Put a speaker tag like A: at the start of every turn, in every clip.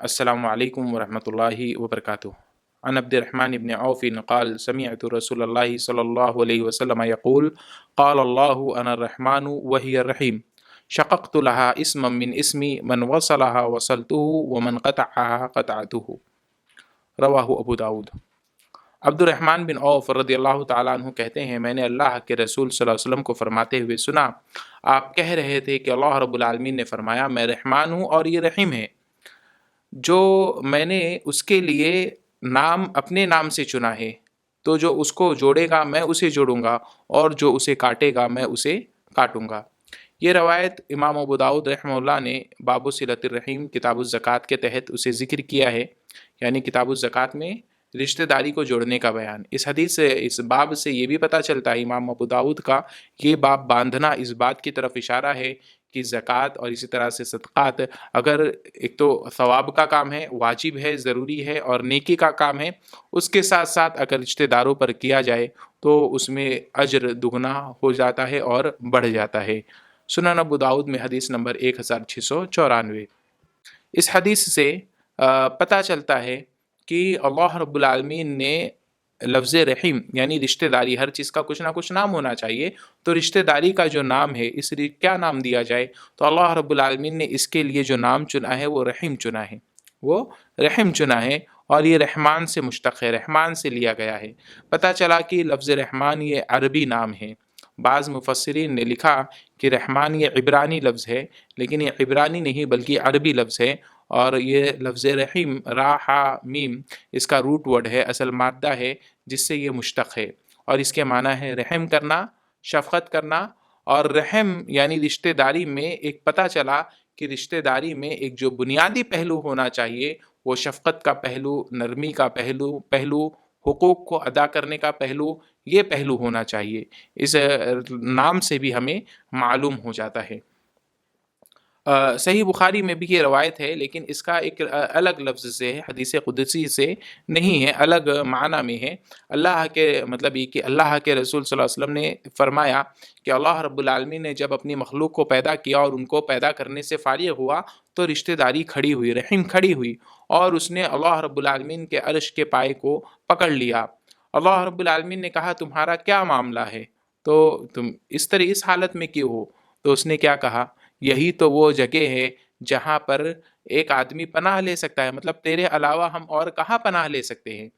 A: अस्सलामु अलैकुम वरहमतुल्लाहि वबरकातुहू। अन अब्दुर्रहमान इब्न औफ क़ाल समिअतु रसूलल्लाहि सल्लल्लाहु अलैहि वसल्लम यक़ूल क़ाल अल्लाहु अना अर्रहमानु व हिय अर्रहीम शक़क़्तु लहा इस्मम मिन इस्मी मन वसलहा वसलतुहु व मन क़तअहा क़तअतुहु। रवाहु Abu Dawud. Abdurrahman bin Auf रदियल्लाहु ताला अन्हु कहते हैं, मैंने अल्लाह के रसूल सल्लल्लाहु अलैहि वसल्लम को फरमाते हुए सुना, आप कह रहे थे कि अल्लाह रब्बुल आलमीन ने फरमाया, मैं रहमान हूँ और ये रहीम है। जो मैंने उसके लिए नाम अपने नाम से चुना है, तो जो उसको जोड़ेगा मैं उसे जोड़ूंगा और जो उसे काटेगा मैं उसे काटूंगा। ये रवायत इमाम अबू दाऊद रहमहुल्लाह ने बाबु सिलतिर रहीम किताबुज़ ज़कात के तहत उसे ज़िक्र किया है, यानी किताबुज़ ज़कात में रिश्तेदारी को जोड़ने का बयान। इस हदीस से, इस बाब से ये भी पता चलता है इमाम अबू दाऊद का ये बाब बांधना इस बात की तरफ इशारा है कि ज़कात और इसी तरह से सदक़ात अगर एक तो सवाब का काम है, वाजिब है, ज़रूरी है और नेकी का काम है, उसके साथ साथ अगर रिश्तेदारों पर किया जाए तो उसमें अजर दुगना हो जाता है और बढ़ जाता है। सुनन अबू दाऊद में हदीस नंबर 1694। इस हदीस से पता चलता है कि अल्लाह रब्बुल आलमीन ने लफ्ज़ रहीम यानी रिश्तेदारी, हर चीज़ का कुछ ना कुछ नाम होना चाहिए, तो रिश्तेदारी का जो नाम है, इस क्या नाम दिया जाए, तो अल्लाह रब्बुल आलमीन ने इसके लिए जो नाम चुना है वो रहीम चुना है, वो रहीम चुना है और ये रहमान से मुश्तक़ है, रहमान से लिया गया है। पता चला कि लफ्ज़ रहमान ये अरबी नाम है। बाज़ मुफस्सिरीन ने लिखा कि रहमान ये इब्रानी लफ्ज़ है, लेकिन ये इब्रानी नहीं बल्कि अरबी लफ्ज़ है और ये लफ्ज़ रहीम रा हा मीम इसका रूट वर्ड है, असल मादा है जिससे ये मुश्तक़ है और इसके माना है रहम करना, शफ़क़त करना। और रहम यानी रिश्तेदारी में एक पता चला कि रिश्तेदारी में एक जो बुनियादी पहलू होना चाहिए वो शफ़क़त का पहलू, नरमी का पहलू, हुकूक को अदा करने का पहलू, ये पहलू होना चाहिए। इस नाम से भी हमें मालूम हो जाता है। सही बुखारी में भी ये रवायत है, लेकिन इसका एक अलग लफ्ज़ से है, हदीस कुदसी से नहीं है, अलग माना में है। अल्लाह के मतलब ये कि अल्लाह के रसूल सल्लल्लाहु अलैहि वसल्लम ने फरमाया कि अल्लाह रब्बुल आलमीन ने जब अपनी मखलूक को पैदा किया और उनको पैदा करने से फारिग हुआ तो रिश्तेदारी खड़ी हुई, रहीम खड़ी हुई और उसने अल्लाह रब्बुल आलमीन के अर्श के पाए को पकड़ लिया। अल्लाह रब्बुल आलमीन ने कहा, तुम्हारा क्या मामला है, तो तुम इस तरह इस हालत में क्यों हो? तो उसने क्या कहा, यही तो वो जगह है जहाँ पर एक आदमी पनाह ले सकता है, मतलब तेरे अलावा हम और कहाँ पनाह ले सकते हैं।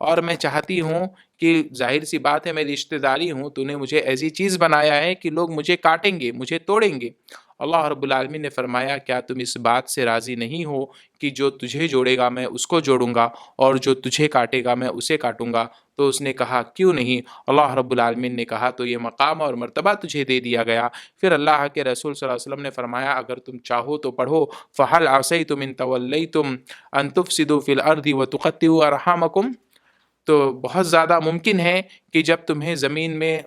A: और मैं चाहती हूँ कि जाहिर सी बात है मैं रिश्तेदारी हूँ, तूने मुझे ऐसी चीज़ बनाया है कि लोग मुझे काटेंगे, मुझे तोड़ेंगे। अल्लाह रब्बुल आलमीन ने फरमाया, क्या तुम इस बात से राज़ी नहीं हो कि जो तुझे जोड़ेगा मैं उसको जोड़ूंगा और जो तुझे काटेगा मैं उसे काटूंगा? तो उसने कहा, क्यों नहीं। अल्लाह रब्बुल आलमीन ने कहा, तो ये मकाम और मर्तबा तुझे दे दिया गया। फिर अल्लाह के रसूल सल्लल्लाहु अलैहि वसल्लम ने फरमाया, अगर तुम चाहो तो पढ़ो, फ़हल आसैतुम इन तवल्लैतुम अन तुफ़सिदू फ़िल अर्दि व तुक़त्तिऊ अरहामकुम। तो बहुत ज़्यादा मुमकिन है कि जब तुम्हें ज़मीन में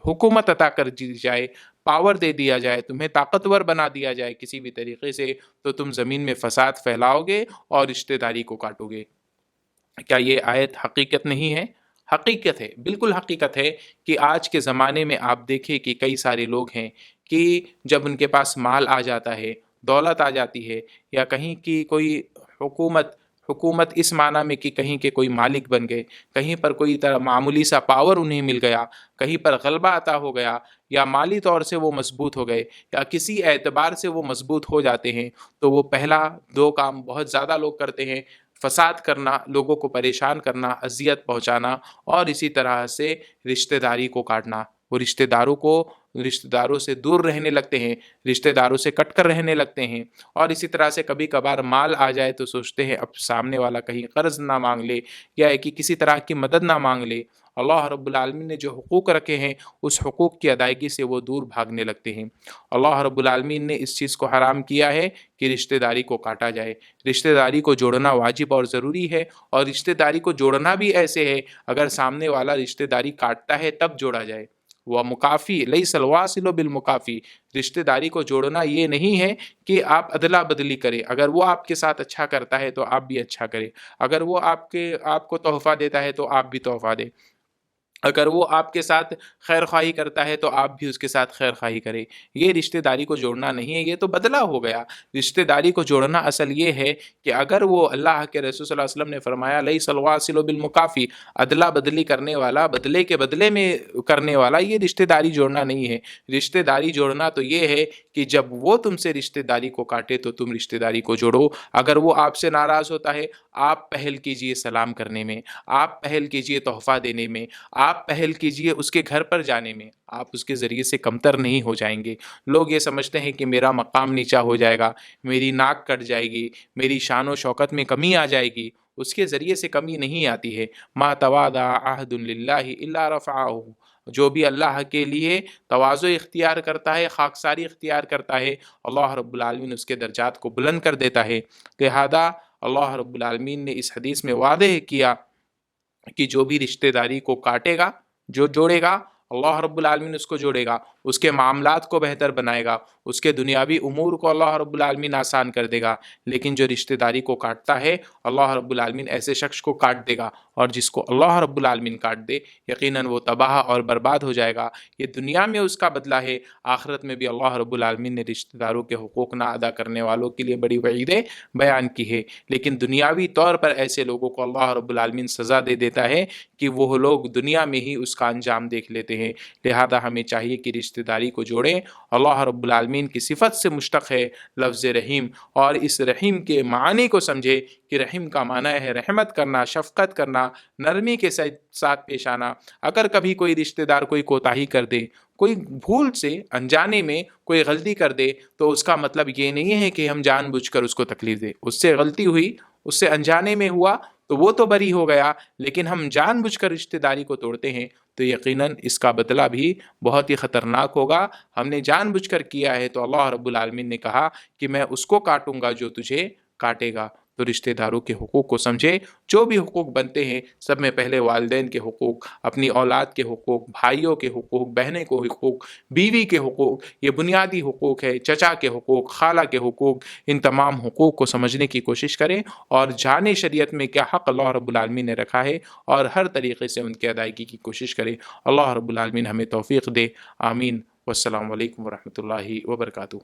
A: हुकूमत अता कर दी जाए, पावर दे दिया जाए, तुम्हें ताकतवर बना दिया जाए किसी भी तरीके से, तो तुम ज़मीन में फ़साद फैलाओगे और रिश्तेदारी को काटोगे। क्या ये आयत हकीकत नहीं है? हकीकत है, बिल्कुल हकीकत है कि आज के ज़माने में आप देखें कि कई सारे लोग हैं कि जब उनके पास माल आ जाता है, दौलत आ जाती है, या कहीं की कोई हुकूमत हुकूमत इस माना में कि कहीं के कोई मालिक बन गए, कहीं पर कोई तरह मामूली सा पावर उन्हें मिल गया, कहीं पर गलबा अता हो गया, या माली तौर से वो मजबूत हो गए, या किसी एतबार से वो मजबूत हो जाते हैं, तो वो पहला दो काम बहुत ज़्यादा लोग करते हैं, फसाद करना, लोगों को परेशान करना, अजियत पहुंचाना और इसी तरह से रिश्तेदारी को काटना। वो रिश्तेदारों से दूर रहने लगते हैं, रिश्तेदारों से कट कर रहने लगते हैं और इसी तरह से कभी कभार माल आ जाए तो सोचते हैं अब सामने वाला कहीं कर्ज ना मांग ले या कि किसी तरह की मदद ना मांग ले। अल्लाह रब्बुल आलमीन ने जो हुकूक रखे हैं उस हुकूक की अदायगी से वो दूर भागने लगते हैं। अल्लाह रब्बुल आलमीन ने इस चीज़ को हराम किया है कि रिश्तेदारी को काटा जाए। रिश्तेदारी को जोड़ना वाजिब और ज़रूरी है और रिश्तेदारी को जोड़ना भी ऐसे है, अगर सामने वाला रिश्तेदारी काटता है तब जोड़ा जाए। वह मुकाफ़ी लैसल वासिलु बिल मुकाफ़ी, रिश्तेदारी को जोड़ना ये नहीं है कि आप अदला बदली करें, अगर वो आपके साथ अच्छा करता है तो आप भी अच्छा करें, अगर वो आपको तोहफ़ा देता है तो आप भी तोहफ़ा दें। اگر وہ آپ کے ساتھ خیر خواہی کرتا ہے تو آپ بھی اس کے ساتھ خیر خواہی کریں۔ یہ رشتہ داری کو جوڑنا نہیں ہے، یہ تو بدلہ ہو گیا۔ رشتہ داری کو جوڑنا اصل یہ ہے کہ اگر وہ اللہ کے رسول صلی اللہ علیہ وسلم نے فرمایا لیس الواصل بالمکافی، ادلا بدلی کرنے والا، بدلے کے بدلے میں کرنے والا، یہ رشتہ داری جوڑنا نہیں ہے۔ رشتہ داری جوڑنا تو یہ ہے کہ جب وہ تم سے رشتہ داری کو کاٹے تو تم رشتہ داری کو جوڑو۔ اگر وہ آپ سے ناراض ہوتا ہے، آپ پہل کیجئے سلام کرنے میں، آپ پہل کیجئے تحفہ دینے میں، آپ پہل کیجئے اس کے گھر پر جانے میں، آپ اس کے ذریعے سے کمتر نہیں ہو جائیں گے۔ لوگ یہ سمجھتے ہیں کہ میرا مقام نیچا ہو جائے گا، میری ناک کٹ جائے گی، میری شان و شوکت میں کمی آ جائے گی۔ اس کے ذریعے سے کمی نہیں آتی ہے۔ ما تواضع احد للہ الا رفعہ، جو بھی اللہ کے لیے تواضع اختیار کرتا ہے، خاکساری اختیار کرتا ہے، اللہ رب العالمین اس کے درجات کو بلند کر دیتا ہے۔ لہذا اللہ رب العالمین نے اس حدیث میں واضح کیا کہ جو بھی رشتہ داری کو کاٹے گا، جو جوڑے گا، اللہ رب العالمین اس کو جوڑے گا، اس کے معاملات کو بہتر بنائے گا، اس کے دنیاوی امور کو اللہ رب العالمین آسان کر دے گا۔ لیکن جو رشتہ داری کو کاٹتا ہے، اللہ رب العالمین ایسے شخص کو کاٹ دے گا، اور جس کو اللہ رب العالمین کاٹ دے یقیناً وہ تباہ اور برباد ہو جائے گا۔ یہ دنیا میں اس کا بدلہ ہے، آخرت میں بھی اللہ رب العالمین نے رشتہ داروں کے حقوق نہ ادا کرنے والوں کے لیے بڑی وعیدیں بیان کی ہے۔ لیکن دنیاوی طور پر ایسے لوگوں کو اللہ رب العالمین سزا دے دیتا ہے کہ وہ لوگ دنیا میں ہی اس کا انجام دیکھ لیتے ہیں۔ لہذا ہمیں چاہیے کہ رشتہ داری کو جوڑیں۔ اللہ رب العالمین کی صفت سے مشتق ہے لفظ رحیم، اور اس رحیم کے معنی کو سمجھے کہ رحیم کا معنی ہے رحمت کرنا، شفقت کرنا، نرمی کے ساتھ پیش آنا۔ اگر کبھی کوئی رشتہ دار کوئی کوتاہی کر دے، کوئی بھول سے انجانے میں کوئی غلطی کر دے، تو اس کا مطلب یہ نہیں ہے کہ ہم جان بوجھ کر اس کو تکلیف دیں۔ اس سے غلطی ہوئی، اس سے انجانے میں ہوا تو وہ تو بری ہو گیا، لیکن ہم جان بوجھ کر رشتہ داری کو توڑتے ہیں تو یقیناً اس کا بدلہ بھی بہت ہی خطرناک ہوگا۔ ہم نے جان بوجھ کر کیا ہے تو اللہ رب العالمین نے کہا کہ میں اس کو کاٹوں گا جو تجھے کاٹے گا۔ تو رشتہ داروں کے حقوق کو سمجھے، جو بھی حقوق بنتے ہیں سب میں پہلے والدین کے حقوق، اپنی اولاد کے حقوق، بھائیوں کے حقوق، بہنیں کو حقوق، بیوی کے حقوق، یہ بنیادی حقوق ہے، چچا کے حقوق، خالہ کے حقوق، ان تمام حقوق کو سمجھنے کی کوشش کریں اور جانے شریعت میں کیا حق اللہ رب العالمین نے رکھا ہے اور ہر طریقے سے ان کی ادائیگی کی کوشش کریں۔ اللہ رب العالمین ہمیں توفیق دے، آمین۔ والسلام علیکم ورحمۃ اللہ وبرکاتہ۔